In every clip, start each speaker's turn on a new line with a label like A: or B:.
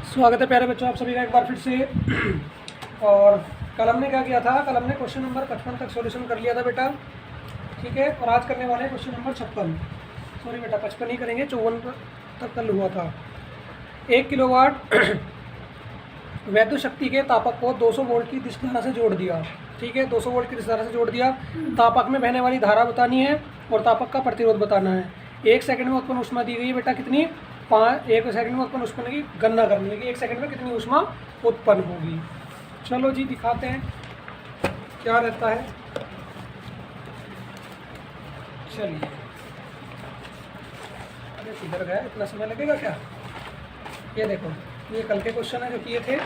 A: स्वागत है प्यारे बच्चों, आप सभी का एक बार फिर से। और कल हमने क्या किया था? कल हमने क्वेश्चन नंबर 55 तक सॉल्यूशन कर लिया था बेटा, ठीक है। और आज करने वाले हैं क्वेश्चन नंबर 56। सॉरी बेटा, 55 ही करेंगे, 54 तक कल हुआ था। 1 किलोवाट वैद्युत शक्ति के तापक को 200 वोल्ट की दिश धारा से जोड़ दिया, ठीक है। 200 वोल्ट की दिश धारा से जोड़ दिया। तापक में बहने वाली धारा बतानी है और तापक का प्रतिरोध बताना है। 1 सेकंड में उत्पन्न ऊष्मा दी गई है बेटा, कितनी? 1 सेकंड में उत्पन्न ऊष्मा की गणना करनी है कि 1 सेकंड में कितनी ऊष्मा उत्पन्न होगी। चलो जी दिखाते हैं क्या रहता है। चलिए, अरे किधर गया? इतना समय लगेगा क्या? ये देखो, ये कल के क्वेश्चन है जो किए थे,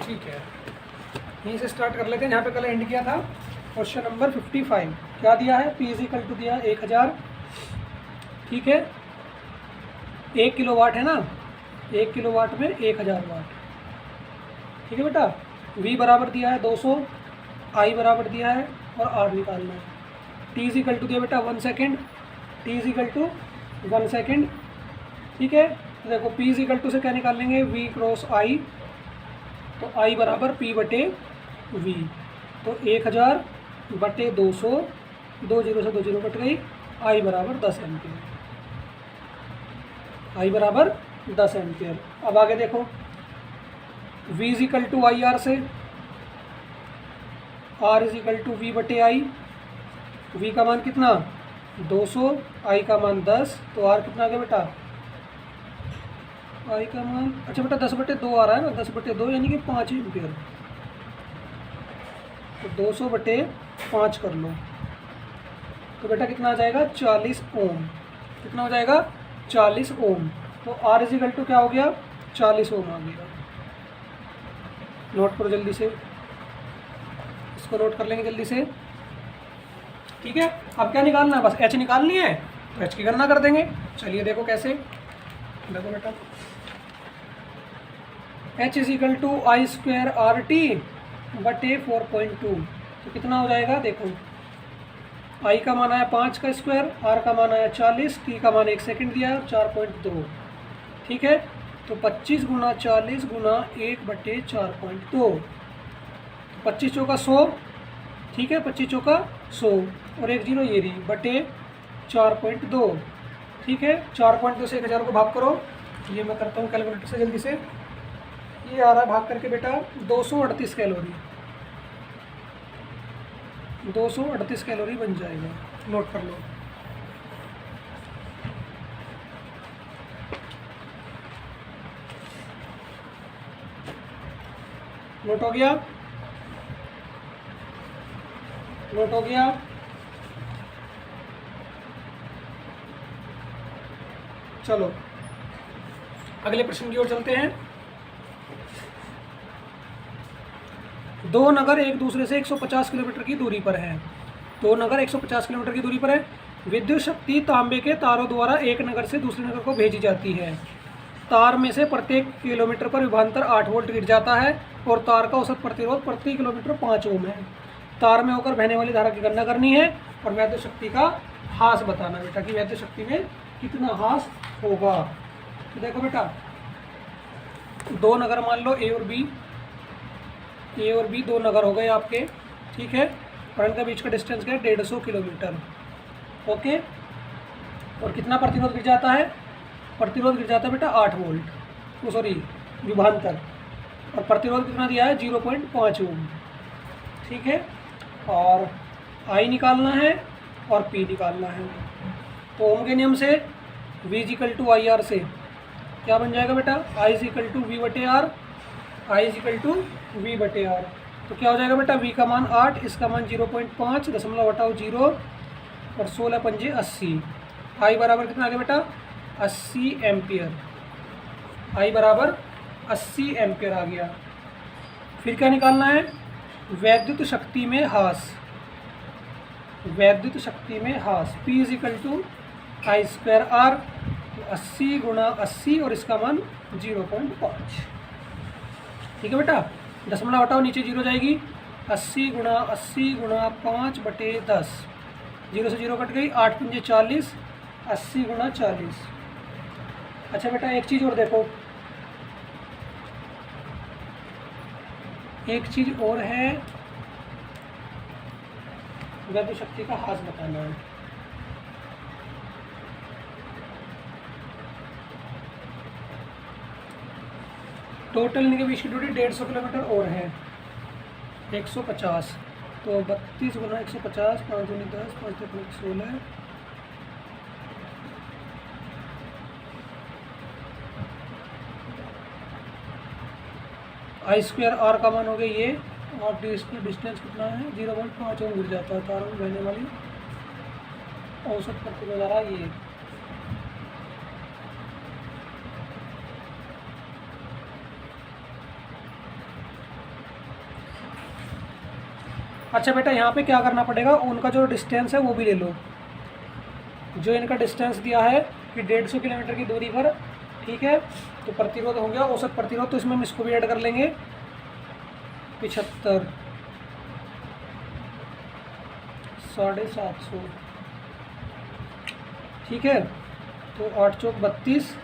A: ठीक है। यहीं से स्टार्ट कर लेते हैं जहाँ पे कल एंड किया था। क्वेश्चन नंबर 55 क्या दिया है? P = दिया 1000, ठीक है। 1 किलोवाट है ना, 1 किलोवाट में 1000 वाट, ठीक है बेटा। V बराबर दिया है 200, I बराबर दिया है और R निकालना है। T = दिया बेटा 1 सेकेंड, T = 1 सेकेंड, ठीक है। तो देखो P = से क्या निकाल लेंगे? V क्रॉस I, तो I बराबर P बटे V, तो 1000 बटे 200, 2 0 से 2 0 कट गई। I बराबर 10 एम्पियर, I बराबर 10 एम्पियर। अब आगे देखो, V = IR से, R = V बटे I। V का मान कितना? 200, I का मान 10, तो R कितना आ गया बेटा? I का मान, अच्छा बेटा 10 बटे 2 आ रहा है ना, 10 बटे 2 यानी कि 5 एम्पियर। तो 200 बटे 5 कर लो, तो बेटा कितना आ जाएगा? 40 ओम। कितना हो जाएगा? 40 ओम। तो R = क्या हो गया? 40 ओम आ गया। नोट करो जल्दी से, इसको नोट कर लेंगे जल्दी से, ठीक है। अब क्या निकालना है? बस H निकालनी है, तो H की गणना कर देंगे। चलिए देखो कैसे। देखो बेटा, H = I² RT बटे 4.2, तो कितना हो जाएगा? देखो, I का मान आया 5 का स्क्वायर, R का मान आया 40, T का मान 1 सेकेंड दिया है 4.2, ठीक है। तो 25 × 40 × 1 बटे 4.2, 25 चौका 100, ठीक है। 25 चौका 100 और 1 0 ये रही, बटे 4.2, ठीक है। 4.2 से 1000 को भाग करो। ये मैं करता हूँ कैलकुलेटर से जल्दी से। ये आ रहा है भाग करके बेटा 238 कैलोरी, 238 कैलोरी बन जाएगा। नोट कर लो। नोट हो गया? नोट हो गया? चलो अगले प्रश्न की ओर चलते हैं। दो नगर एक दूसरे से 150 किलोमीटर की दूरी पर हैं। दो नगर 150 किलोमीटर की दूरी पर है। विद्युत शक्ति तांबे के तारों द्वारा एक नगर से दूसरे नगर को भेजी जाती है। तार में से प्रत्येक किलोमीटर पर विभवांतर 8 वोल्ट गिर जाता है और तार का औसत प्रतिरोध प्रति किलोमीटर 5 ओम है। तार में होकर बहने वाली धारा की गणना करनी है और वैद्युत शक्ति का हास बताना बेटा कि वैद्युत शक्ति में कितना हास होगा। तो देखो बेटा, दो नगर मान लो ए और बी, ए और बी दो नगर हो गए आपके, ठीक है। और इनके बीच का डिस्टेंस क्या है? 150 किलोमीटर, ओके। और कितना प्रतिरोध गिर जाता है? प्रतिरोध गिर जाता है बेटा 8 वोल्ट, तो सॉरी विभवांतर। और प्रतिरोध कितना दिया है? 0.5 ओम, ठीक है। और I निकालना है और P निकालना है। तो ओम के नियम से V = IR से क्या बन जाएगा बेटा? I = V बटे R, I = V बटे R। तो क्या हो जाएगा बेटा? V का मान 8, इसका मान 0.5, दशमलव हटाओ 0 और 16 पंजे 80। I बराबर कितना आ गया बेटा? 80 एम्पियर। I बराबर 80 एम्पियर आ गया। फिर क्या निकालना है? वैद्युत शक्ति में हास, वैद्युत शक्ति में हास P = I² R, 80 × 80 और इसका मान 0.5, ठीक है बेटा। दशमलव हटाओ, नीचे 0 जाएगी। 80 × 80 × 5 बटे 10, 0 से 0 कट गई, 8 पंजे 40, 80 × 40, अच्छा बेटा एक चीज़ और देखो, एक चीज़ और है, गति शक्ति का ह्रास बताना है। टोटल इनके बीच की दूरी 150 किलोमीटर और है, 150। तो 32 गुना 150, 5 दूनी 10, 5 तिरपन 16, आई स्क्वायर आर का मान हो गया ये, और डिस्टेंस कितना है 0.5 ओम गिर जाता है। तारों में बहने वाली औसत प्रतिरोध आ रहा है ये। अच्छा बेटा यहाँ पे क्या करना पड़ेगा, उनका जो डिस्टेंस है वो भी ले लो। जो इनका डिस्टेंस दिया है कि 150 किलोमीटर की दूरी पर, ठीक है, तो प्रतिरोध हो गया औसत प्रतिरोध, तो इसमें हम इसको भी ऐड कर लेंगे 75, 750, ठीक है। तो 8 चौक 32,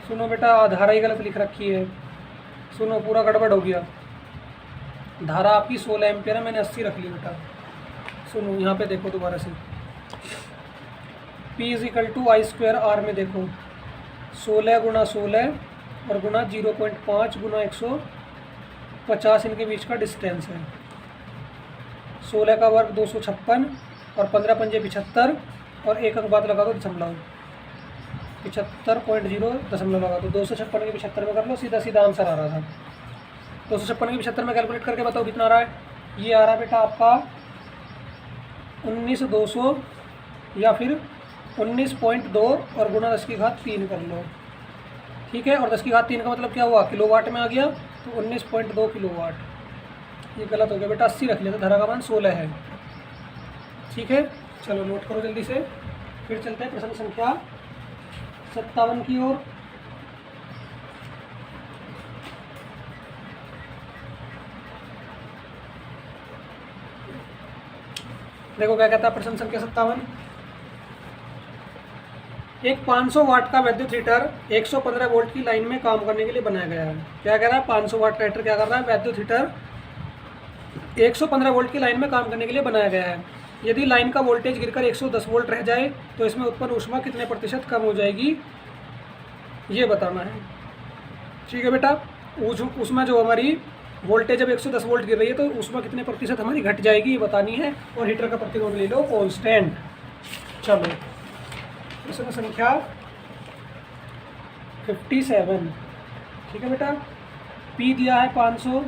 A: सुनो बेटा धारा ही गलत लिख रखी है, सुनो पूरा गड़बड़ हो गया। धारा आपकी 16 एम्पियर है, मैंने 80 रख ली बेटा। सुनो यहाँ पे देखो दोबारा से, P = आई स्क्वायर आर में देखो 16 गुना 16 और गुना 0.5 गुना 150 इनके बीच का डिस्टेंस है। 16 का वर्ग 256 और 15 पंजे 75 और एक अंक बाद लगा दो दशमलव, 75.0 दशमलव लगा दो, 256 के 75 में कर लो, सीधा सीधा आंसर आ रहा था। 256 के 75 में कैलकुलेट करके बताओ कितना आ रहा है। ये आ रहा है बेटा आपका 19,200 या फिर 19.2 और गुना 10⁻³ कर लो, ठीक है। और 10⁻³ का मतलब क्या हुआ, किलोवाट में आ गया, तो 19.2 किलोवाट। ये गलत हो गया बेटा, 80 रख लिया था, धारा का मान 16 है, ठीक है। चलो नोट करो जल्दी से, फिर चलते हैं प्रश्न संख्या 57 की ओर। देखो क्या कहता है प्रश्न संख्या 57। एक 500 वाट का विद्युत हीटर 115 वोल्ट की लाइन में काम करने के लिए बनाया गया है। क्या कह रहा है, 500 वाट का हीटर क्या कर रहा है, विद्युत हीटर 115 वोल्ट की लाइन में काम करने के लिए बनाया गया है। यदि लाइन का वोल्टेज गिरकर 110 वोल्ट रह जाए तो इसमें उत्पन्न ऊष्मा कितने प्रतिशत कम हो जाएगी, ये बताना है, ठीक है बेटा। उसमें जो हमारी वोल्टेज जब 110 वोल्ट गिर रही है तो उसमें कितने प्रतिशत हमारी घट जाएगी, ये बतानी है। और हीटर का प्रतिरोध ले लो कांस्टेंट। चलो प्रश्न संख्या 57, ठीक है बेटा। P दिया है 500,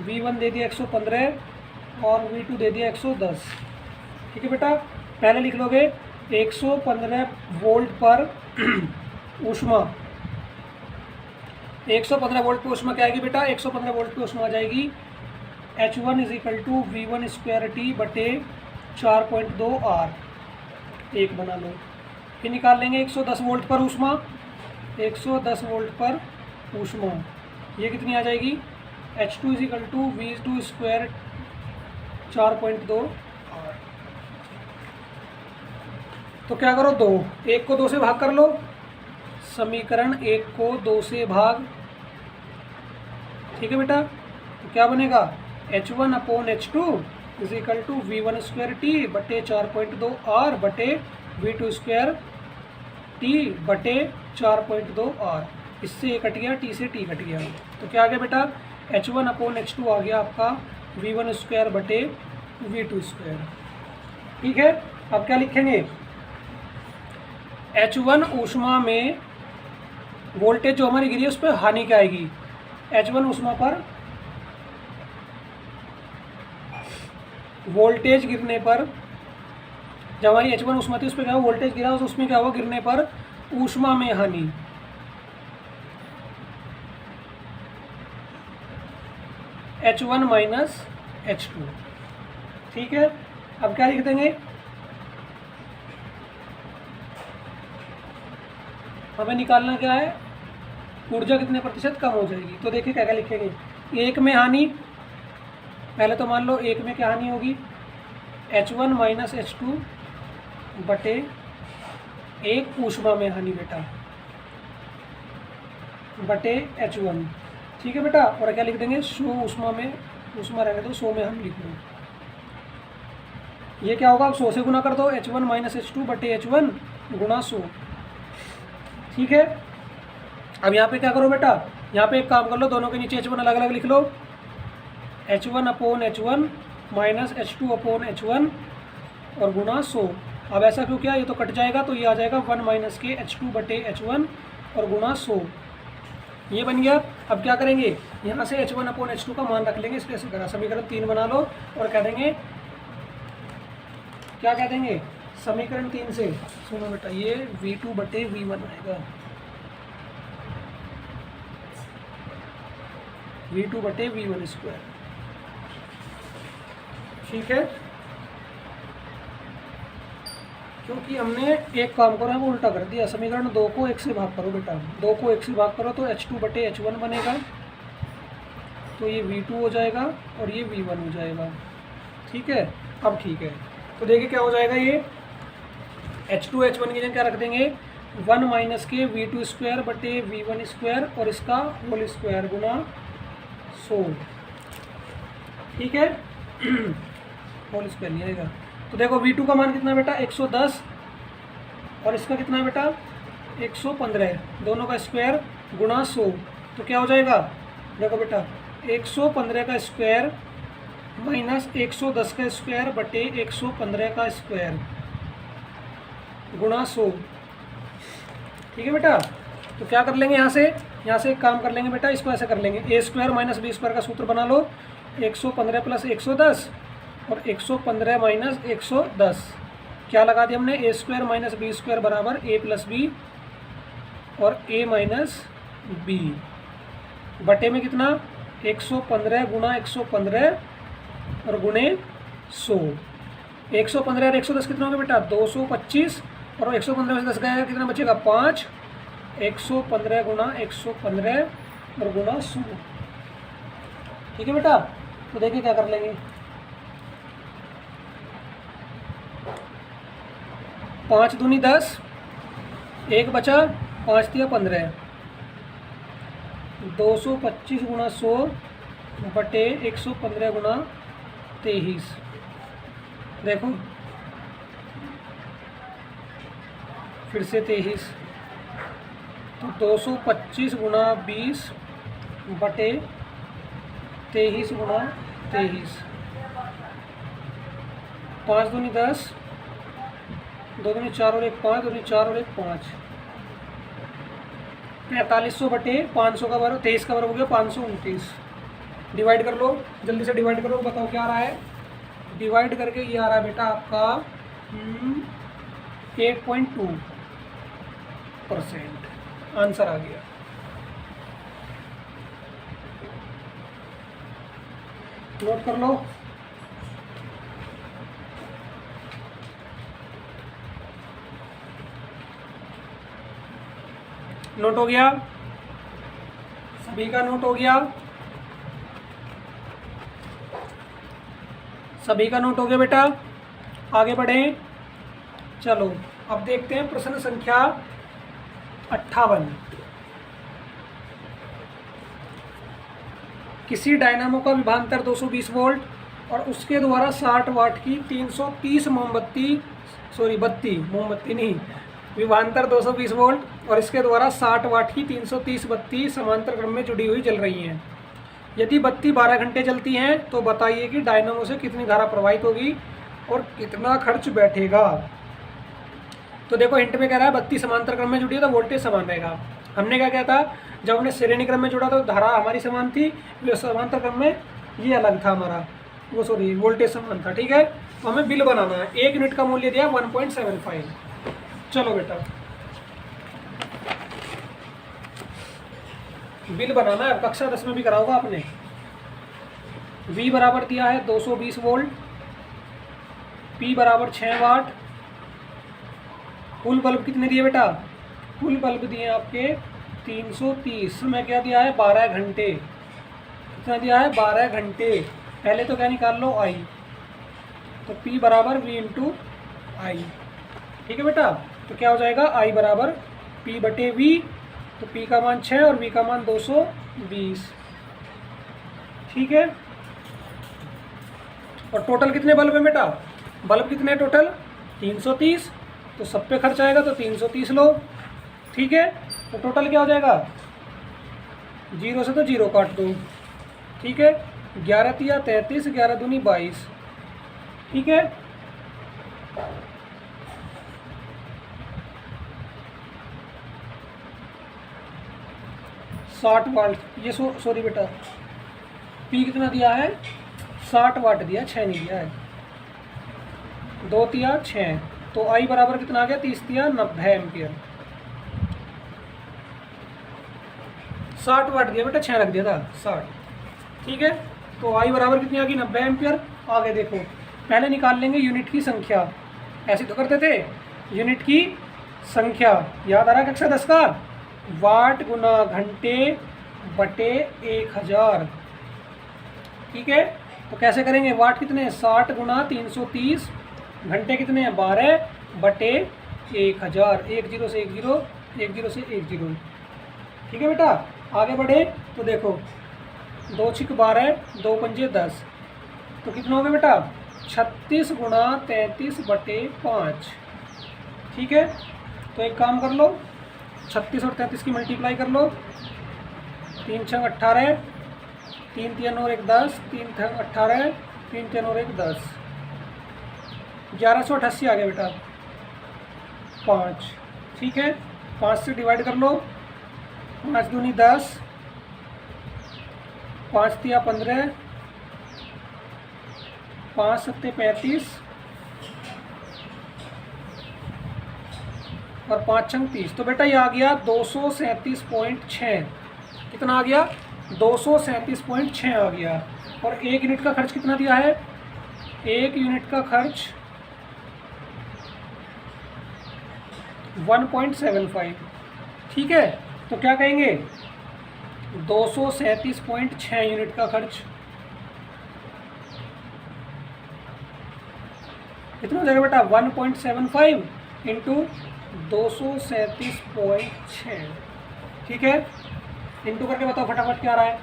A: V1 दे दिया 115 और V2 दे दिया 110, ठीक है बेटा। पहले लिख लोगे 115 वोल्ट पर ऊष्मा, 115 वोल्ट पे ऊष्मा क्या आएगी बेटा, 115 वोल्ट पे ऊष्मा आ जाएगी H1 = V1² बटे 4.2 R, एक बना लो। फिर निकाल लेंगे 110 वोल्ट पर ऊष्मा, 110 वोल्ट पर ऊष्मा ये कितनी आ जाएगी, H2 = V2² 4.2 R। तो क्या करो, 2, 1 को 2 से भाग कर लो, समीकरण 1 को 2 से भाग, ठीक है बेटा। तो क्या बनेगा, H1/H2 = V1² बटे 4.2 R बटे V2² T बटे 4.2 R। इससे ये कट गया, T से T कट गया, तो क्या आ गया बेटा, H1/H2 आ गया आपका V1² बटे V2², ठीक है। अब क्या लिखेंगे, H1 ऊष्मा में वोल्टेज जो हमारी गिरी है उस पर हानि क्या आएगी, H1 ऊष्मा पर वोल्टेज गिरने पर, जब हमारी H1 ऊष्मा थी उस पर क्या हुआ, वोल्टेज गिरा, उसमें क्या हुआ, गिरने पर ऊष्मा में हानि, H1 - H2, ठीक है। अब क्या लिख देंगे, हमें निकालना क्या है, ऊर्जा कितने प्रतिशत कम हो जाएगी। तो देखिए क्या क्या लिखेंगे, 1 में हानि, पहले तो मान लो 1 में क्या हानि होगी, H1 - H2 बटे 1 ऊष्मा में हानि बेटा बटे H1। ठीक है बेटा, और क्या लिख देंगे 100 ऊष्मा में, ऊष्मा रहने दो 100 में हम लिख दें। ये क्या होगा, अब 100 से गुना कर दो, H1 माइनस H2 बटे H1 गुना 100। ठीक है, अब यहाँ पे क्या करो बेटा, यहाँ पे एक काम कर लो, दोनों के नीचे H1 अलग अलग लिख लो, H1 upon H1 minus H2 upon H1 और गुना 100। अब ऐसा क्यों किया, ये तो कट जाएगा, तो ये आ जाएगा 1 माइनस के H2 बटे H1 और गुना 100। ये बन गया। अब क्या करेंगे, यहाँ से H1 अपॉन H2 का मान रख लेंगे, इसलिए ऐसे करा, समीकरण 3 बना लो और कह देंगे, क्या कह देंगे, समीकरण 3 से सुनो बेटा, ये V2 बटे V1 आएगा, V2 बटे V1 स्क्वायर। ठीक है, क्योंकि हमने एक काम करा है वो उल्टा कर दिया, समीकरण 2 को 1 से भाग करो बेटा, 2 को 1 से भाग करो तो H2 बटे H1 बनेगा, तो ये V2 हो जाएगा और ये V1 हो जाएगा। ठीक है, अब ठीक है, तो देखिए क्या हो जाएगा, ये H2 H1 की जगह क्या रख देंगे, 1 माइनस के V2 स्क्वायर बटे V1 स्क्वायर और इसका होल स्क्वायर गुना 100। ठीक है, होल स्क्वायर नहीं आएगा, तो देखो V2 का मान कितना बेटा 110 और इसका कितना है बेटा 115, दोनों का स्क्वायर गुणा 100, तो क्या हो जाएगा, देखो बेटा 115 का स्क्वायर माइनस 110 का स्क्वायर बटे 115 का स्क्वायर गुणा 100। ठीक है बेटा, तो क्या कर लेंगे, यहाँ से एक काम कर लेंगे बेटा, इसको ऐसे कर लेंगे, ए स्क्वायर माइनस बी स्क्वायर का सूत्र बना लो, 115 प्लस 110 और 115 माइनस 110, क्या लगा दिया हमने, ए स्क्वायर माइनस बी स्क्वायर बराबर ए प्लस बी और ए माइनस बी बटे में कितना 115 गुना 115 और गुणे 100। 115 और 110 कितना होगा बेटा 225 और 115 में से 10 गया कितना बचेगा 5, 115 गुना 115 और गुना 100। ठीक है बेटा, तो देखिए क्या कर लेंगे, 5 दूनी 10, 1 बचा, 5 दिया 15, 225 गुना 100 बटे 115 गुना 23। देखो फिर से 23, तो 225 गुना 20 बटे 23 गुना 23, 5 दूनी 10, 2 दूनी 4 और 1 5, 2 दूनी 4 और 1 5, 4500 बटे 500 का वर्ग, 23 का वर्ग हो गया 529। डिवाइड कर लो, जल्दी से डिवाइड करो, बताओ क्या आ रहा है, डिवाइड करके ये आ रहा है बेटा आपका 8.2% आंसर आ गया। नोट कर लो, नोट हो गया, सभी का नोट हो गया, सभी का नोट हो गया बेटा, आगे बढ़ें। चलो अब देखते हैं प्रश्न संख्या 58। किसी डायनामो का विभवांतर 220 वोल्ट और उसके द्वारा 60 वाट की 330 बत्ती नहीं, विभवांतर 220 वोल्ट और इसके द्वारा 60 वाट की 330 बत्ती समांतर क्रम में जुड़ी हुई जल रही हैं। यदि बत्ती 12 घंटे जलती हैं तो बताइए कि डायनामो से कितनी धारा प्रवाहित होगी और कितना खर्च बैठेगा। तो देखो हिंट में कह रहा है बत्ती समांतर क्रम में जुड़ी है तो वोल्टेज समान रहेगा। हमने क्या किया था, जब हमने श्रेणी क्रम में जुड़ा तो धारा हमारी समान थी, समांतर क्रम में ये अलग था हमारा, वो सॉरी वोल्टेज समान था। ठीक है, तो हमें बिल बनाना है, 1 यूनिट का मूल्य दिया 1.75। चलो बेटा बिल बनाना है, कक्षा 10 में भी करा होगा आपने। V बराबर दिया है 220 वोल्ट, P बराबर 6 वाट, कुल बल्ब कितने दिए बेटा, कुल बल्ब दिए आपके 330, समय क्या दिया है 12 घंटे, कितना दिया है 12 घंटे। पहले तो क्या निकाल लो I, तो P बराबर V इंटू I। ठीक है बेटा। तो क्या हो जाएगा, आई बराबर पी बटे वी, तो पी का मान 6 और वी का मान 220। ठीक है। और टोटल कितने बल्ब है बेटा, बल्ब कितने टोटल 330, तो सब पे खर्च आएगा तो 330 लो। ठीक है। तो टोटल क्या हो जाएगा, 0 से तो 0 काट दो। ठीक है। 11 तिया 33, 11 दूनी 22। ठीक है। साठ वाट, ये सॉरी बेटा, पी कितना दिया है 60 वाट दिया, 6 नहीं दिया है। 2 तिया 6, तो आई बराबर कितना आ गया 30 तिया 90 एम्पियर। 60 वाट दिया बेटा, 6 रख दिया था 60। ठीक है। तो आई बराबर कितनी आ गई 90 एम्पियर। आगे देखो, पहले निकाल लेंगे यूनिट की संख्या, ऐसे तो करते थे, यूनिट की संख्या याद आ रहा है कक्षा 10 का, वाट गुना घंटे बटे 1000। ठीक है। तो कैसे करेंगे, वाट कितने 60 गुना 330, घंटे कितने हैं 12 बटे 1000, 10 से 10, 10 से 10। ठीक है बेटा। आगे बढ़े तो देखो, 2 छिक 12, 2 पंजे 10, तो कितना हो गया बेटा 36 गुना 33 बटे 5। ठीक है। तो एक काम कर लो, 36 और 33 की मल्टीप्लाई कर लो, 3 छंग 18, 3 3 और 1 10, 3 छंग 18, 3 3 और 1 10, 1188 आ गया बेटा 5। ठीक है। 5 से डिवाइड कर लो, 5 दूनी 10, 5 तिया 15, 5 सत्ते 35 और 5 छंग 30। तो बेटा ये आ गया 237.6। कितना आ गया 237.6 आ गया। और 1 यूनिट का खर्च कितना दिया है, 1 यूनिट का खर्च 1.75। ठीक है। तो क्या कहेंगे 237.6 यूनिट का खर्च कितना हो जाएगा बेटा 1.75 इंटू 237.6। ठीक है। इंटू करके बताओ फटाफट क्या आ रहा है,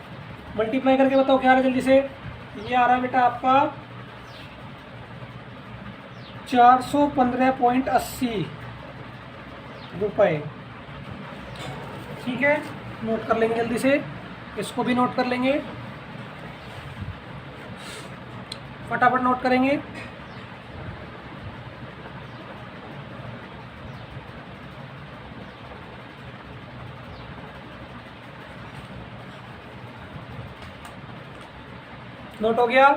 A: मल्टीप्लाई करके बताओ क्या आ रहा है जल्दी से। ये आ रहा है बेटा आपका 415.80 रुपये। ठीक है। नोट कर लेंगे जल्दी से, इसको भी नोट कर लेंगे, फटाफट नोट करेंगे। नोट हो गया,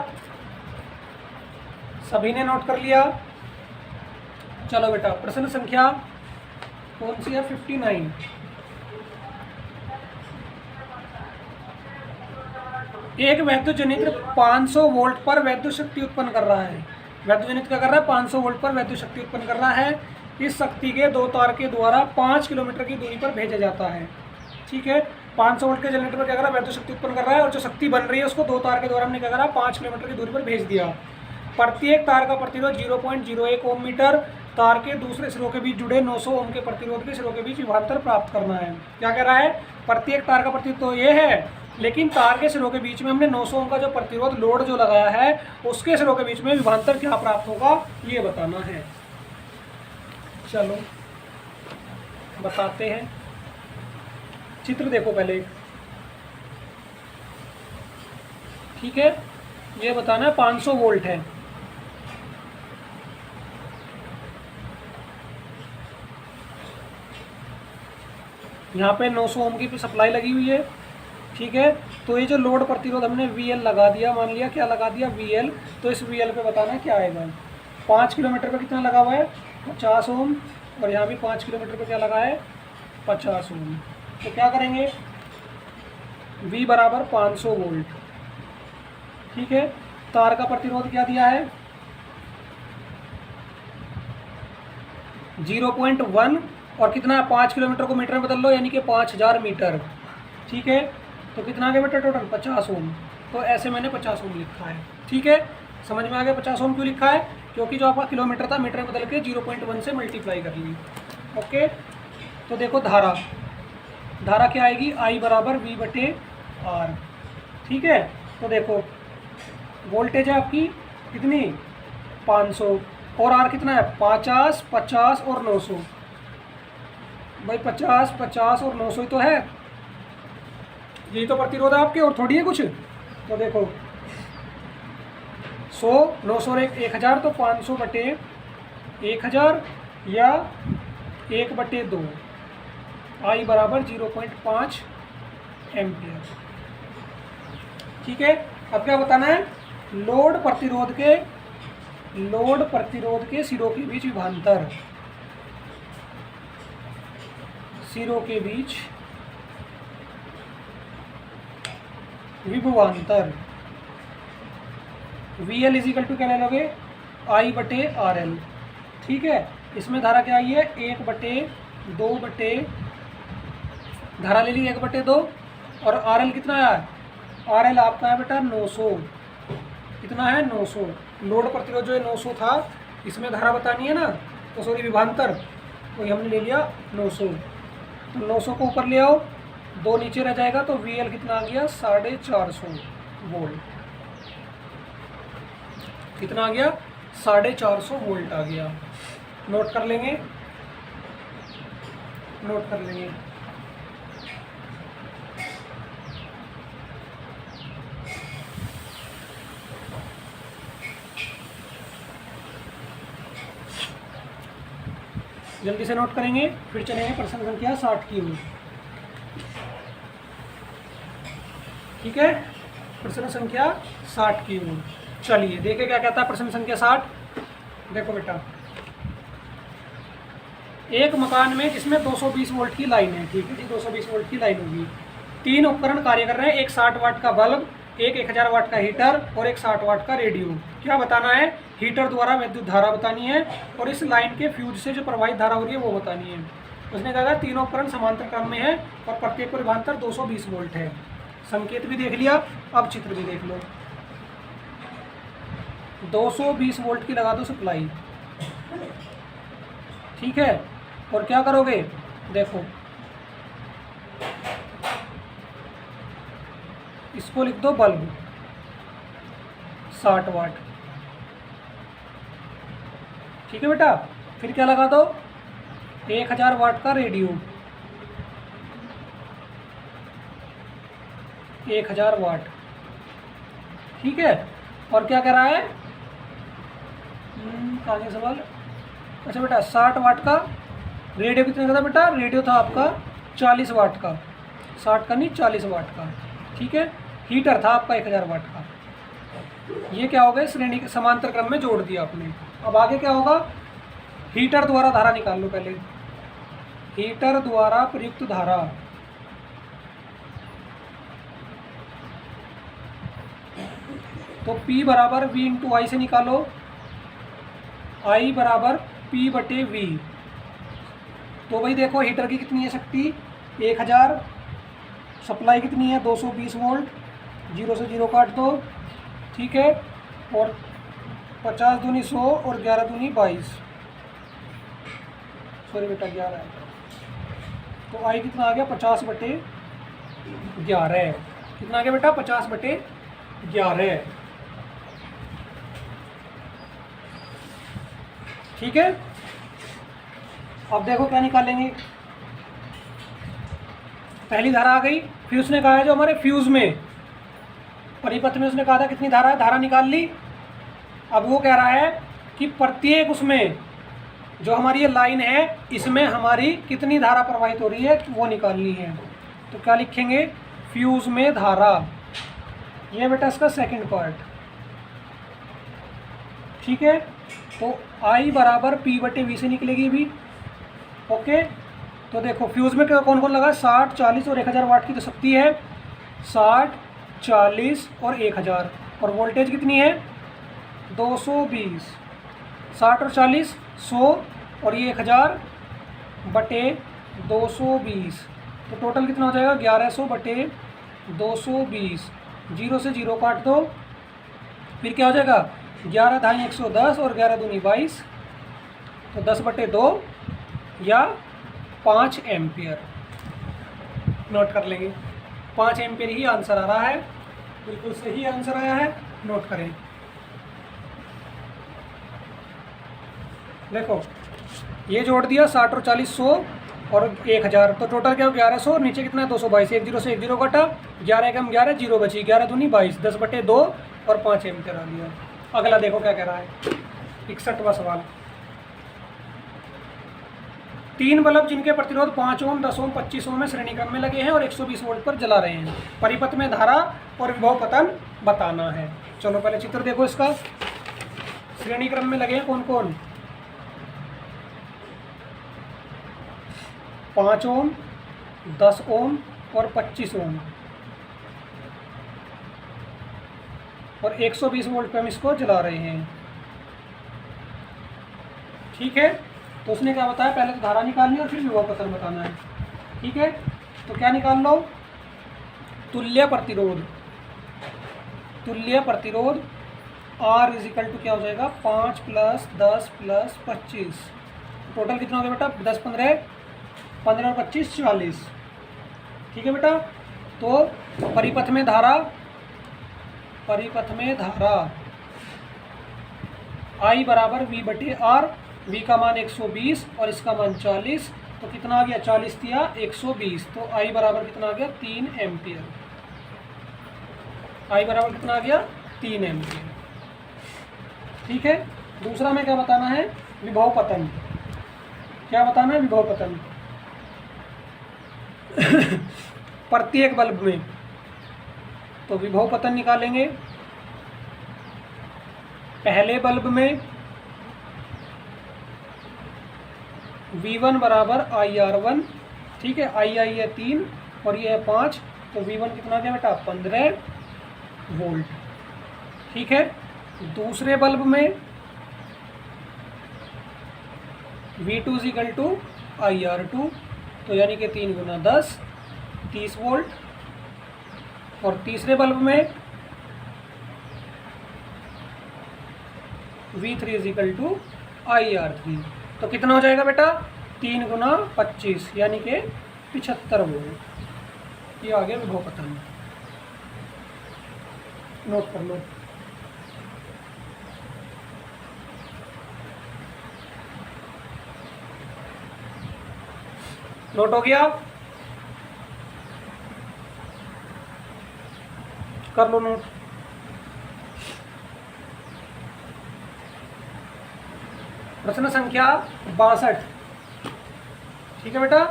A: सभी ने नोट कर लिया। चलो बेटा प्रश्न संख्या कौन सी है 59। एक वैद्युत जनित्र 500 वोल्ट पर वैद्युत शक्ति उत्पन्न कर रहा है। वैद्युत जनित्र क्या कर रहा है 500 वोल्ट पर वैद्युत शक्ति उत्पन्न कर रहा है। इस शक्ति के 2 तार के द्वारा 5 किलोमीटर की दूरी पर भेजा जाता है। ठीक है। 500 वोल्ट के जनरेटर पर क्या कर रहा है वैद्युत शक्ति उत्पन्न कर रहा है, और जो शक्ति बन रही है उसको 2 तार के द्वारा हमने क्या करा 5 किलोमीटर की दूरी पर भेज दिया। प्रत्येक तार का प्रतिरोध 0.01 ओम मीटर, तार के दूसरे सिरों के बीच जुड़े 900 ओम के प्रतिरोध के सिरों के बीच विभवांतर प्राप्त करना है। क्या कह रहा है, प्रत्येक तार का प्रतिरोध तो ये है, लेकिन तार के सिरों के बीच में हमने 900 ओम का जो प्रतिरोध लोड जो लगाया है उसके सिरों के बीच में विभवांतर क्या प्राप्त होगा ये बताना है। चलो बताते हैं, चित्र देखो पहले। ठीक है। ये बताना है 500 वोल्ट है। यहाँ पे 900 ओम की सप्लाई लगी हुई है। ठीक है। तो ये जो लोड प्रतिरोध हमने VL लगा दिया, मान लिया क्या लगा दिया VL, तो इस VL पे बताना है क्या आएगा। 5 किलोमीटर पे कितना लगा हुआ है 50 ओम, और यहाँ भी 5 किलोमीटर पे क्या लगा है 50 ओम। तो क्या करेंगे V बराबर 500 वोल्ट। ठीक है। तार का प्रतिरोध क्या दिया है 0.1, और कितना है 5 किलोमीटर को मीटर में बदल लो, यानी कि 5000 मीटर। ठीक है। तो कितना आ गया बेटा टोटल 50 ओम। तो ऐसे मैंने 50 ओम लिखा है। ठीक है। समझ में आ गया 50 ओम क्यों लिखा है, क्योंकि जो आपका किलोमीटर था मीटर में बदल के 0.1 से मल्टीप्लाई कर ली। ओके, तो देखो धारा क्या आएगी, I बराबर V/R। ठीक है, तो देखो वोल्टेज है आपकी कितनी 500 और R कितना है 50, 50 और 900। भाई 50, 50 और 900 ही तो है, यही तो प्रतिरोध है आपके, और थोड़ी है कुछ। तो देखो 100, 900 और 1000, तो 500/1000 या 1/2, I बराबर 0.5 एम्पियर। ठीक है, अब क्या बताना है, लोड प्रतिरोध के सिरों के बीच विभवांतर, सिरों के बीच विभवांतर VL इजिकल टू क्या ले लोगे, I/RL। ठीक है, इसमें धारा क्या आई है 1/2 धारा ले ली 1/2, और RL कितना है, RL आपका है बेटा 900। कितना है 900। लोड प्रतिरोध जो है 900 था, इसमें धारा बतानी है ना, तो सॉरी विभवांतर, तो हमने ले लिया 900। तो 900 को ऊपर ले आओ, 2 नीचे रह जाएगा, तो VL कितना आ गया 450 वोल्ट। कितना आ गया 450 वोल्ट आ गया। नोट कर लेंगे। जल्दी से नोट करेंगे, फिर चलेंगे प्रश्न संख्या 60 की ओर। ठीक है, प्रश्न संख्या 60 की ओर चलिए देखिए क्या कहता है प्रश्न संख्या 60। देखो बेटा, एक मकान में जिसमें 220 वोल्ट की लाइन है, ठीक है जी, 220 वोल्ट की लाइन होगी, 3 उपकरण कार्य कर रहे हैं, एक 60 वाट का बल्ब, एक 1000 वाट का हीटर और एक 60 वाट का रेडियो। क्या बताना है, हीटर द्वारा विद्युत धारा बतानी है, और इस लाइन के फ्यूज से जो प्रवाहित धारा हो रही है वो बतानी है। उसने कहा तीनों उपकरण समांतर क्रम में है और प्रत्येक पर विभवांतर 220 वोल्ट है। संकेत भी देख लिया, अब चित्र भी देख लो। 220 वोल्ट की लगा दो सप्लाई, ठीक है, और क्या करोगे, देखो इसको लिख दो बल्ब 60 वाट, ठीक है बेटा। फिर क्या लगा दो 1000 वाट का रेडियो, 1000 वाट, ठीक है। और क्या कह रहा है, कहाँ गया सवाल, अच्छा बेटा 60 वाट का रेडियो कितने का था बेटा, रेडियो था आपका 40 वाट का, 60 का नहीं 40 वाट का, ठीक है। हीटर था आपका 1000 वाट का। ये क्या हो गया, श्रेणी के समांतर क्रम में जोड़ दिया आपने। अब आगे क्या होगा, हीटर द्वारा धारा निकाल लो पहले, हीटर द्वारा प्रयुक्त धारा, तो P बराबर V इंटू आई से निकालो, I बराबर P/V। तो भाई देखो हीटर की कितनी है शक्ति 1000, सप्लाई कितनी है 220 वोल्ट, 0 से 0 काट दो, ठीक है, और 50 दूनी 100 और 11 दूनी 22, सॉरी बेटा 11 है, तो I कितना आ गया 50/11, कितना आ गया बेटा 50/11, ठीक है। अब देखो क्या निकालेंगे, पहली धारा आ गई, फिर उसने कहा है जो हमारे फ्यूज में परिपथ में उसने कहा था कितनी धारा है, धारा निकाल ली। अब वो कह रहा है कि प्रत्येक उसमें जो हमारी ये लाइन है इसमें हमारी कितनी धारा प्रवाहित हो रही है वो निकालनी है। तो क्या लिखेंगे, फ्यूज में धारा, ये बेटा इसका सेकंड पार्ट, ठीक है। तो I बराबर P/V से निकलेगी भी, ओके। तो देखो फ्यूज में कौन कौन लगा, 60, 40 और 1000 वाट की तो शक्ति है, 60, 40 और 1000, और वोल्टेज कितनी है 220, 60 और 40 100 और ये 1000/220, तो टोटल कितना हो जाएगा 1100/220, 0 से 0 काट दो, फिर क्या हो जाएगा 11 धाई 110 और 11 दूनी 22, तो 10/2 या 5 एम्पियर। नोट कर लेंगे, 5 एम्पियर ही आंसर आ रहा है, बिल्कुल सही आंसर आया है, नोट करें। देखो ये जोड़ दिया 60 और 40 100 और 1000, तो टोटल क्या हो 1100, नीचे कितना है 222, 10 से 10 घटा, 11 एकम 11, 0 बची, 11 दूनी 22, 10/2 और 5 एम्पियर आ गया। अगला देखो क्या कह रहा है, 61वां सवाल। 3 बल्ब जिनके प्रतिरोध 5 ओम, 10 ओम, 25 ओम में श्रेणी क्रम में लगे हैं और 120 वोल्ट पर जला रहे हैं, परिपथ में धारा और विभव पतन बताना है। चलो पहले चित्र देखो इसका। श्रेणी क्रम में लगे हैं कौन कौन, 5 ओम, 10 ओम और 25 ओम, और 120 वोल्ट पे हम इसको जला रहे हैं। ठीक है, तो उसने क्या बताया, पहले तो धारा निकालनी है और फिर विभव पतन बताना है। ठीक है, तो क्या निकाल लो, तुल्य प्रतिरोध। तुल्य प्रतिरोध R इजिकल टू क्या हो जाएगा, 5 + 10 + 25, टोटल कितना हो गया बेटा, 10 15 15 और 25 40। ठीक है बेटा, तो परिपथ में धारा, परिपथ में धारा I बराबर V/R, V का मान 120 और इसका मान 40, तो कितना आ गया, 40 दिया 120, तो I बराबर कितना आ गया, 3 एम्पियर। I बराबर कितना आ गया, 3 एम्पियर। ठीक है, दूसरा में क्या बताना है, विभव पतन। क्या बताना है, विभव पतन प्रत्येक बल्ब में। तो विभव पतन निकालेंगे। पहले बल्ब में V1 बराबर IR1, ठीक है, II है 3 और ये है 5, तो V1 कितना गया बेटा, 15 वोल्ट। ठीक है, दूसरे बल्ब में V2 इक्वल टू IR2, तो यानी कि 3 गुना 10 30 वोल्ट, और तीसरे बल्ब में V3 इक्वल टू IR3, तो कितना हो जाएगा बेटा, 3 गुना 25 यानी कि 75 वोल्ट। ये आ गया विभव पतन। नोट कर लो। नोट हो गया, कर लो नोट। प्रश्न संख्या 62। ठीक है बेटा,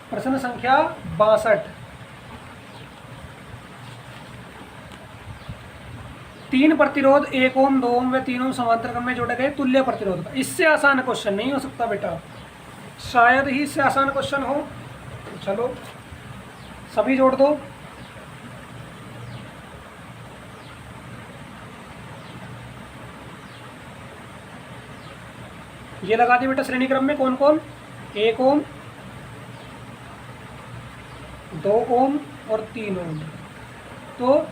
A: प्रश्न संख्या 62। 3 प्रतिरोध 1 ओम, 2 ओम व 3 ओम समांतर क्रम में जोड़े गए तुल्य प्रतिरोध का। इससे आसान क्वेश्चन नहीं हो सकता बेटा, शायद ही इससे आसान क्वेश्चन हो। चलो सभी जोड़ दो। ये लगा दिए बेटा श्रेणी क्रम में कौन कौन, 1 ओम, 2 ओम और 3 ओम। तो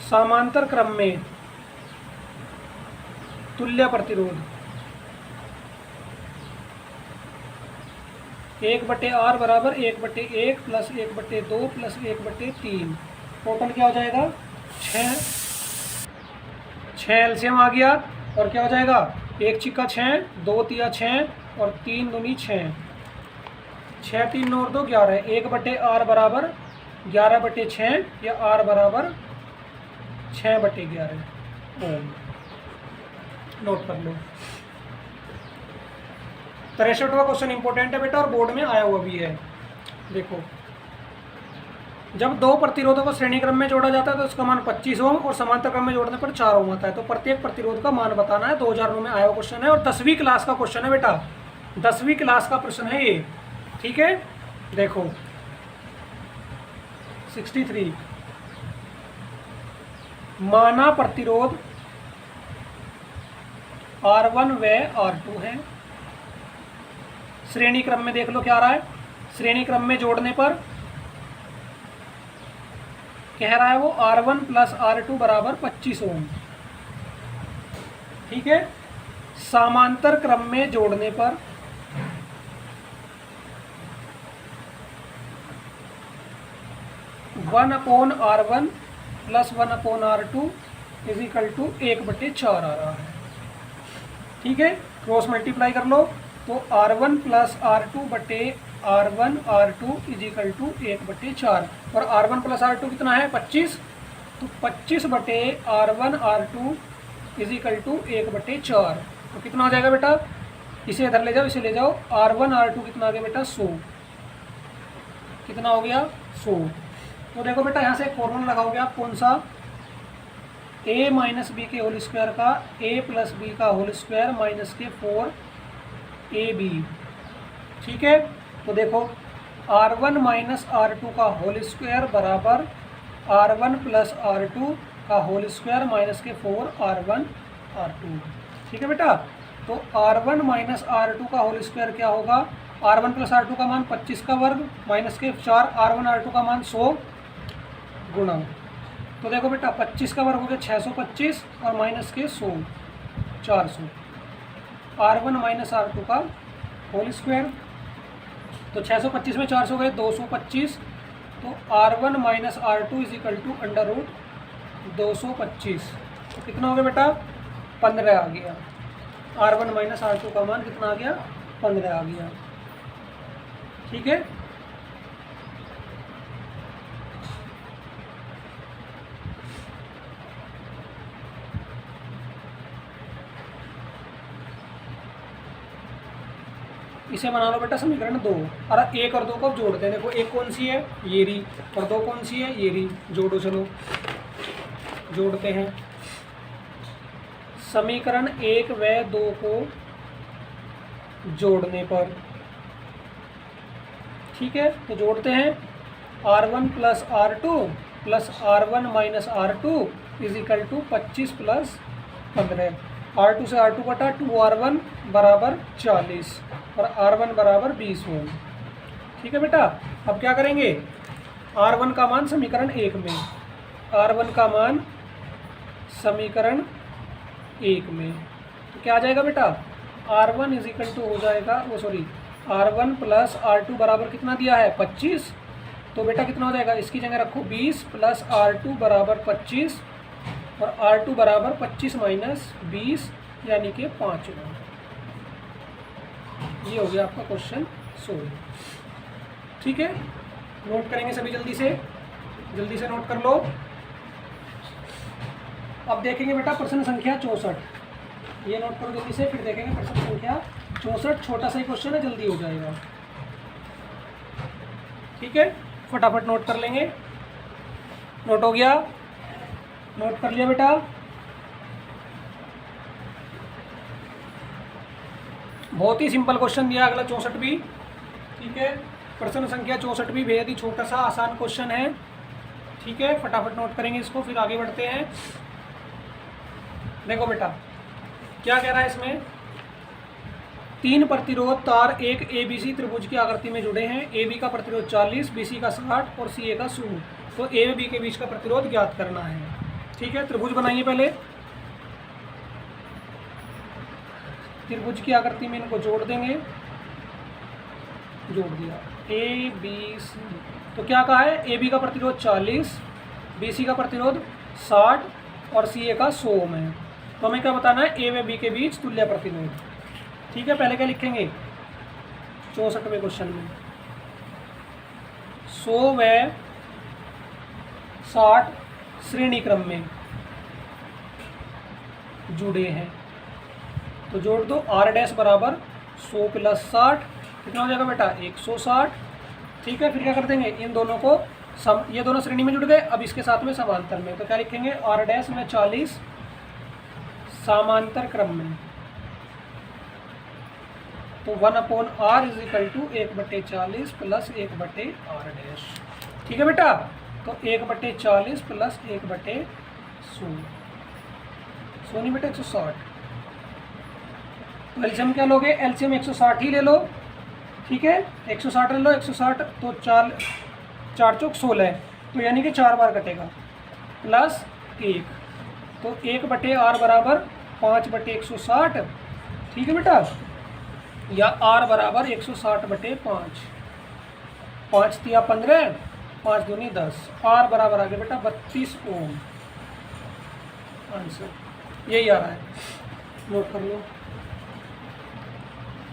A: समांतर क्रम में तुल्य प्रतिरोध 1/R बराबर 1/1 + 1/2 + 1/3, टोटल क्या हो जाएगा 6 एलसीएम आ गया, और क्या हो जाएगा 1 छिक्का 6, 2 तिया 6 और 3 दूनी 6, 6 3 9 और 2 11, 1/R बराबर 11/6 या R बराबर 6/11 ओम। नोट कर लो। 63वां क्वेश्चन इंपॉर्टेंट है बेटा और बोर्ड में आया हुआ भी है। देखो, जब 2 प्रतिरोधों को श्रेणी क्रम में जोड़ा जाता है तो उसका मान 25 ओम और समांतर क्रम में जोड़ने पर 4 ओम आता है। तो प्रत्येक प्रतिरोध का मान बताना है। 2009 में आया हुआ क्वेश्चन है और 10वीं क्लास का क्वेश्चन है बेटा, 10वीं क्लास का प्रश्न है ये। ठीक है, देखो 63, माना प्रतिरोध R1 व R2 है। श्रेणी क्रम में देख लो क्या आ रहा है, श्रेणी क्रम में जोड़ने पर कह रहा है वो R1 + R2 बराबर 25 ओम। ठीक है। समांतर क्रम में जोड़ने पर one upon R1 plus 1/R2 is equal to 1/4 आ रहा है। ठीक है, क्रॉस मल्टीप्लाई कर लो तो R1 प्लस R2 बटे R1 R2 is equal to 1/4 और R1 प्लस R2 कितना है 25, तो 25 बटे R1 R2 is equal to 1/4। तो कितना हो जाएगा बेटा, इसे इधर ले जाओ, इसे ले जाओ, R1 R2 कितना आ गया बेटा 100, कितना हो गया 100। तो देखो बेटा यहाँ से एक फॉर्मूला लगाओगे आप, कौन सा, a माइनस बी के होल स्क्वायर का a प्लस बी का होल स्क्वायर माइनस के 4ab। ठीक है, तो देखो R1 माइनस R2 का होल स्क्वायर बराबर R1 प्लस R2 का होल स्क्वायर माइनस के 4R1 R2। ठीक है बेटा, तो R1 माइनस R2 का होल स्क्वायर क्या होगा, R1 प्लस R2 का मान 25 का वर्ग माइनस के 4 R1 R2 का मान 100 गुणा, तो देखो बेटा 25 का वर्ग हो गया 625 और माइनस के 100 400, R1 माइनस R2 का होल स्क्वायर, तो 625 में 400 गए 225, तो R1 minus R2 is equal to under root 225, तो कितना हो गया बेटा 15 आ गया। R1 माइनस R2 का मान कितना आ गया 15 आ गया। ठीक है, इसे बना लो बेटा समीकरण 2 और 1 और 2 को जोड़ते हैं। देखो एक कौन सी है ये री और 2 कौन सी है ये री, जोड़ो, चलो जोड़ते हैं। समीकरण 1 व 2 को जोड़ने पर, ठीक है, तो जोड़ते हैं R1 plus R2 plus R1 minus R2 is equal to 25 plus 15, R2 से R2 बटा 2R1 बराबर 40 और R1 बराबर 20 ओम। ठीक है बेटा, अब क्या करेंगे, R1 का मान समीकरण 1 में, R1 का मान समीकरण 1 में, तो क्या आ जाएगा बेटा R1 इज इक्वल टू हो जाएगा R1 प्लस R2 बराबर कितना दिया है 25, तो बेटा कितना हो जाएगा, इसकी जगह रखो 20 प्लस R2 बराबर 25 और R2 बराबर 25 माइनस 20 यानी कि 5 ओम। ये हो गया आपका क्वेश्चन सोल्व। ठीक है, नोट करेंगे सभी जल्दी से नोट कर लो। अब देखेंगे बेटा प्रश्न संख्या 64, ये नोट करो जल्दी से, फिर देखेंगे प्रश्न संख्या 64, छोटा सा ही क्वेश्चन है, जल्दी हो जाएगा। ठीक है, फटाफट नोट कर लेंगे। नोट हो गया, नोट कर लिया बेटा, बहुत ही सिंपल क्वेश्चन दिया अगला 64 भी। ठीक है, प्रश्न संख्या 64 भी बेहद ही छोटा सा आसान क्वेश्चन है। ठीक है, फटाफट नोट करेंगे इसको, फिर आगे बढ़ते हैं। देखो बेटा क्या कह रहा है इसमें, 3 प्रतिरोध तार एक ABC त्रिभुज की आकृति में जुड़े हैं। AB का प्रतिरोध 40, BC का 60 और CA का 100, तो A व B के बीच का प्रतिरोध ज्ञात करना है। ठीक है, त्रिभुज बनाइए पहले, त्रिभुज की आकृति में इनको जोड़ देंगे, जोड़ दिया ABC, तो क्या कहा है AB का प्रतिरोध 40, BC का प्रतिरोध 60 और CA का 100 ओम है। तो हमें क्या बताना है, A व B के बीच तुल्य प्रतिरोध। ठीक है, पहले क्या लिखेंगे 64वें क्वेश्चन में 100 व 60 श्रेणी क्रम में जुड़े हैं, तो जोड़ दो R डैश बराबर 100 प्लस 60, कितना हो जाएगा बेटा 160। ठीक है, फिर क्या कर देंगे, इन दोनों को ये दोनों श्रेणी में जुड़ गए, अब इसके साथ में समांतर में, तो क्या लिखेंगे R डैश में 40 समांतर क्रम में, तो 1/R is equal to 1/40 plus 1/R dash. ठीक है बेटा, तो 1/40 प्लस 1/100, सोनी बेटा 160, तो एलसीएम क्या लोगे, एलसीएम 160 ही ले लो। ठीक है, 160 ले लो, 160 तो 4 चौक 16, तो यानी कि 4 बार कटेगा, प्लस 1, तो 1/R बराबर 5/160, ठीक है बेटा, या R बराबर 160/5। 5 तिया 15, 5 दूनी 10, R बराबर आ गया बेटा 32 ओम। आंसर यही आ रहा है, नोट कर लो,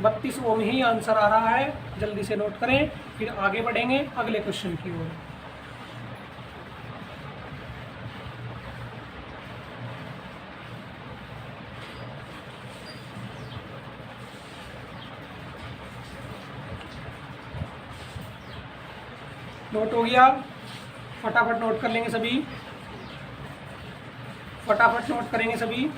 A: 32 ओम ही आंसर आ रहा है। जल्दी से नोट करें, फिर आगे बढ़ेंगे अगले क्वेश्चन की ओर। नोट हो गया, फटाफट नोट कर लेंगे सभी, फटाफट नोट करेंगे सभी।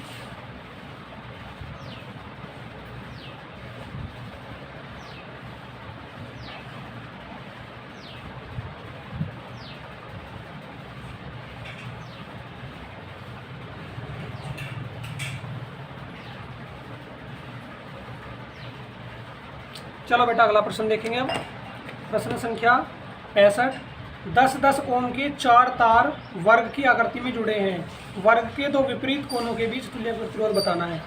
A: चलो बेटा अगला प्रश्न देखेंगे अब। प्रश्न संख्या 65। 10-10 ओम के 4 तार वर्ग की आकृति में जुड़े हैं। वर्ग के दो विपरीत कोनों के बीच तुल्य प्रतिरोध बताना है।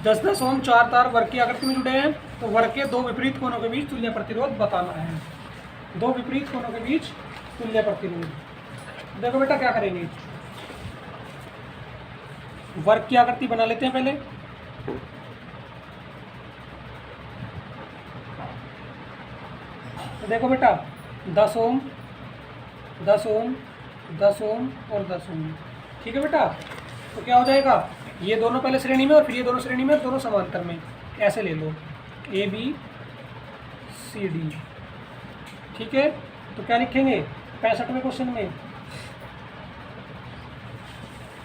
A: 10-10 ओम 4 तार वर्ग की आकृति में जुड़े हैं, तो वर्ग के दो विपरीत कोनों के बीच तुल्य प्रतिरोध बताना है। दो विपरीत कोनों के बीच तुल्य प्रतिरोध। देखो बेटा क्या करेंगे, वर्ग की आकृति बना लेते हैं पहले। तो देखो बेटा 10 ओम 10 ओम 10 ओम और 10 ओम, ठीक है बेटा। तो क्या हो जाएगा, ये दोनों पहले श्रेणी में और फिर ये दोनों श्रेणी में, दोनों समांतर में, ऐसे ले लो ABCD, ठीक है। तो क्या लिखेंगे 65वें क्वेश्चन में,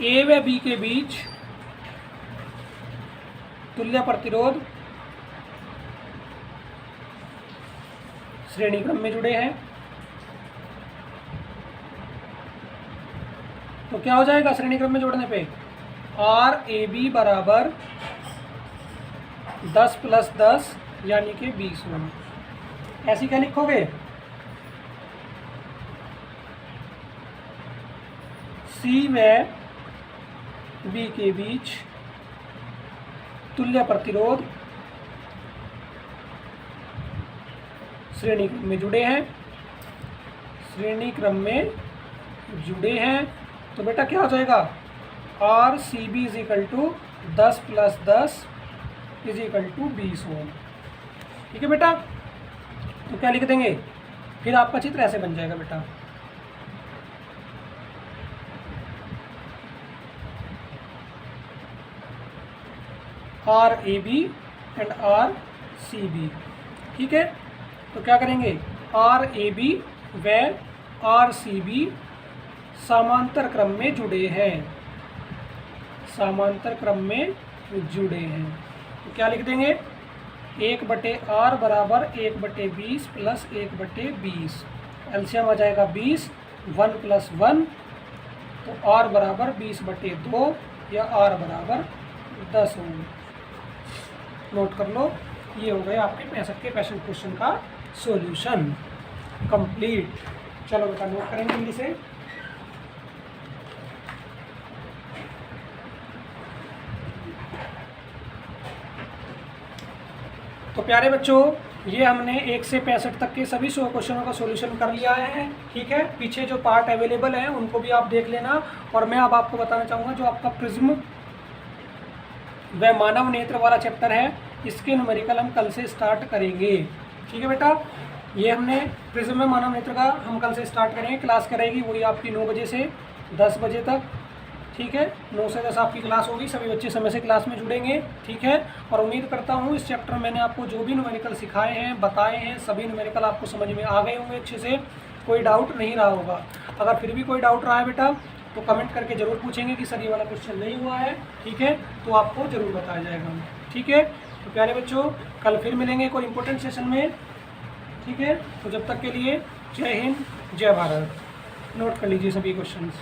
A: A व B के बीच तुल्य प्रतिरोध श्रेणी क्रम में जुड़े हैं। तो क्या हो जाएगा श्रेणी क्रम में जोड़ने पे, RAB बराबर 10 + 10 यानी कि 20 ओम। ऐसी क्या लिखोगे, C व B के बीच तुल्य प्रतिरोध श्रेणी क्रम में जुड़े हैं, श्रेणी क्रम में जुड़े हैं। तो बेटा क्या हो जाएगा, RCB = 10 + 10 = 20 ओम, ठीक है बेटा। तो क्या लिख देंगे, फिर आपका चित्र ऐसे बन जाएगा बेटा। RAB एंड RCB, ठीक है। तो क्या करेंगे, RAB व RCB समांतर क्रम में जुड़े हैं, समांतर क्रम में जुड़े हैं। तो क्या लिख देंगे, 1/R बराबर 1/20 + 1/20, एलसीएम आ जाएगा 20, 1 + 1, तो R बराबर 20/2 या R बराबर 10 ओम। नोट कर लो, ये हो गए आपके 65 के पैशन क्वेश्चन का सॉल्यूशन कंप्लीट। चलो बेटा नोट करेंगे जल्दी से। तो प्यारे बच्चों, ये हमने 1 से 65 तक के सभी 100 क्वेश्चनों का सॉल्यूशन कर लिया है, ठीक है। पीछे जो पार्ट अवेलेबल है उनको भी आप देख लेना। और मैं अब आपको बताना चाहूँगा, जो आपका प्रिज्म व मानव नेत्र वाला चैप्टर है, इसके न्यूमेरिकल हम कल से स्टार्ट करेंगे, ठीक है बेटा। ये हमने प्रिज्म में मानव नेत्र का हम कल से स्टार्ट करेंगे। क्लास करेगी वही आपकी 9 बजे से 10 बजे तक, ठीक है। 9 से 10 आपकी क्लास होगी, सभी बच्चे समय से क्लास में जुड़ेंगे, ठीक है। और उम्मीद करता हूँ इस चैप्टर में मैंने आपको जो भी न्यूमेरिकल सिखाए हैं, बताए हैं, सभी न्यूमेरिकल आपको समझ में आ गए होंगे अच्छे से, कोई डाउट नहीं रहा होगा। अगर फिर भी कोई डाउट रहा है बेटा तो कमेंट करके ज़रूर पूछेंगे कि सर ये वाला क्वेश्चन नहीं हुआ है, ठीक है। तो आपको ज़रूर बताया जाएगा, ठीक है। तो प्यारे बच्चों, कल फिर मिलेंगे कोई इंपॉर्टेंट सेशन में, ठीक है। तो जब तक के लिए जय हिंद, जय भारत। नोट कर लीजिए सभी क्वेश्चंस।